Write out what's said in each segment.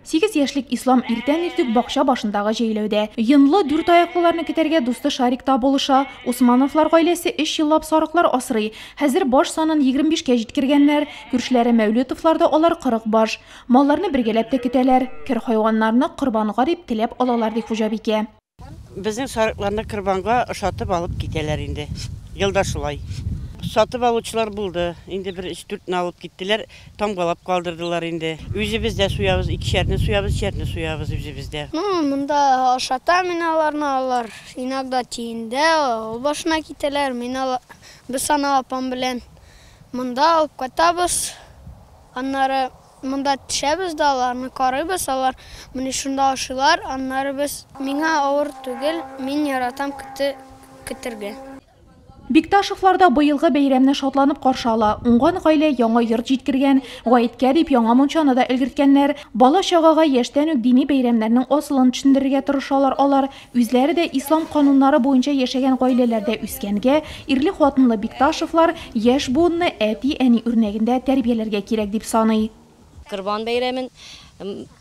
8 яшьлек Ислам иртән-иртүк бакча башындагы җәйләүдә. Йонлы дүрт аяклыларны китәргә дусты Шарикта булыша. Усмановлар гаиләсе 3 еллап сарыклар асрый. Хәзер баш санын 25-кә җиткергәннәр. Күршләре Мәүлетовларда алар 40 баш. Малларны бергәләп тә көтәләр. Кер хайваннарны корбанга дип теләп алалар ди хуҗабикә. Безнең сарыкларны корбанга ошатып алып китәләр инде. Елда шулай. Сатып алучылар булды. Инде бер 3-4 алып киттеләр, тамгалап калдырдылар инде. Үзебездә суябыз, икешәрне суябыз, чәрне суябыз үзебездә. Монда ашата миналарны алар. Иногда тиендә, башына китәләр. Без аны апам белән монда алып кайтабыз. Аннары монда төшәбез дә аларны карыйбыз, алар менә шунда ашыйлар. Аннары без миңа авыр түгел, мин яратам көтәргә. Бикташевларда быелгы бәйрәмне шатланып каршы ала. Уңган гаилә яңа йорт җиткергән, гаеткә дип яңа мунчаны да өлгерткәннәр. Бала чагага яшьтән үк дини бәйрәмнәрнең асылын төшендерергә тырышалар алар. Үзләре дә ислам кануннары буенча яшәгән гаиләләрдә үскәнгә, ирле хатынлы Бикташевлар яшь буынны әти-әни үрнәгендә тәрбияләргә кирәк дип саный. Корбан бәйрәмен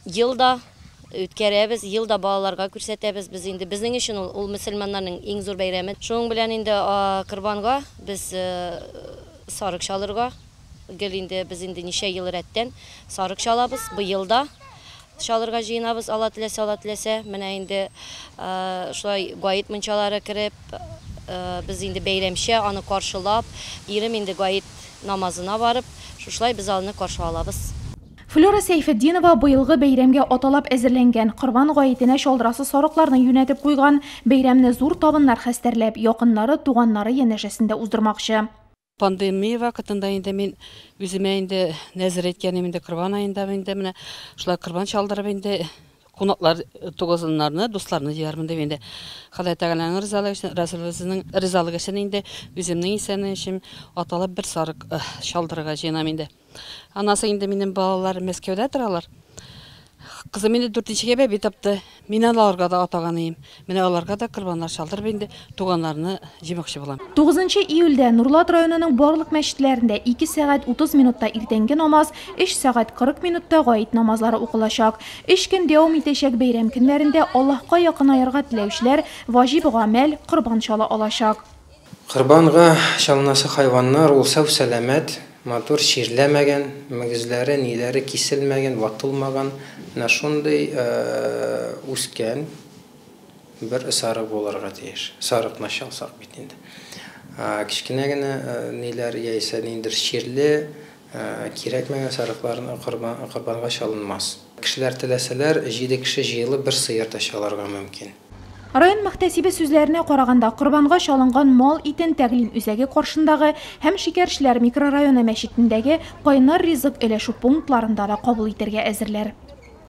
елда үткәрәбез, елда балаларга күрсәтәбез. Без инде безнең өчен ул мөселманнарның иң зур бәйрәме. Шуның белән инде корбанга без сарык чалырга гел инде без инде ничә ел рәттән сарык чалабыз. Быел да чалырга җыенабыз, Алла теләсә. Менә инде шулай гаит мунчалары кирип, без инде бәйрәмчә аны каршылап, ирем инде гаит намазына барып, шулай без аны каршы алабыз. Флора Сәйфетдинова быелгы бәйрәмгә аталап әзерләнгән корбан гаетенә шалдырасы сарыкларны юнәтеп куйган. Бәйрәмне зур табыннар хәстәрләп, якыннары, туганнары янәшәсендә уздырмакчы. Пандемия вакытында инде мин үземә инде нәзер әйткәнем инде корбан аенда инде менә шулай корбан чалдырып инде кунаклар тугызыннарны, дусларны җыярмын дип инде Ходай Тәгаләнең ризалыгы өчен инде үземнең исәне өчен аталып бер сарык чалдырырга җыенам инде. Анасы инде минем балалар Мәскәүдә торалар. Кызым инде 4-нчегә бит тапты. Мин аларга да атаганым. Менә аларга да корбаннар чалдырып инде туганнарны җимәкче булам. 9 июльдә Нурлат районының барлык мәчетләрендә 2 сәгать 30 минутта иртәнге намаз, 3 сәгать 40 минутта гаит намазлары укылачак. 3 көн дәвам итәчәк бәйрәм көннәрендә Аллаһка якынаярга теләүчеләр ваҗиб гамәл корбан чала алачак. Корбанга чалынасы хайваннар ул сау-сәламәт, матур ширләмәгән, мөгезләре, ниләре киселмәгән, ватылмаган, менә шундый үскән бер сарык булырга тиеш. Сарыкны чалсак бит инде. Кичкенә генә ниләр яисә ниндер ширле, кирәкмәгән сарыкларны корбанга чалынмас. Кешеләр теләсәләр, 7 кеше җыелып бер сыер да чаларга мөмкин. Район мөхтәсибе сүзләренә караганда, корбанга чалынган мал итен тәгълим үзәге каршындагы һәм Шикәрчеләр микрорайоны мәчетендәге кайнар ризык өләшү пунктларында да кабул итәргә әзерләр.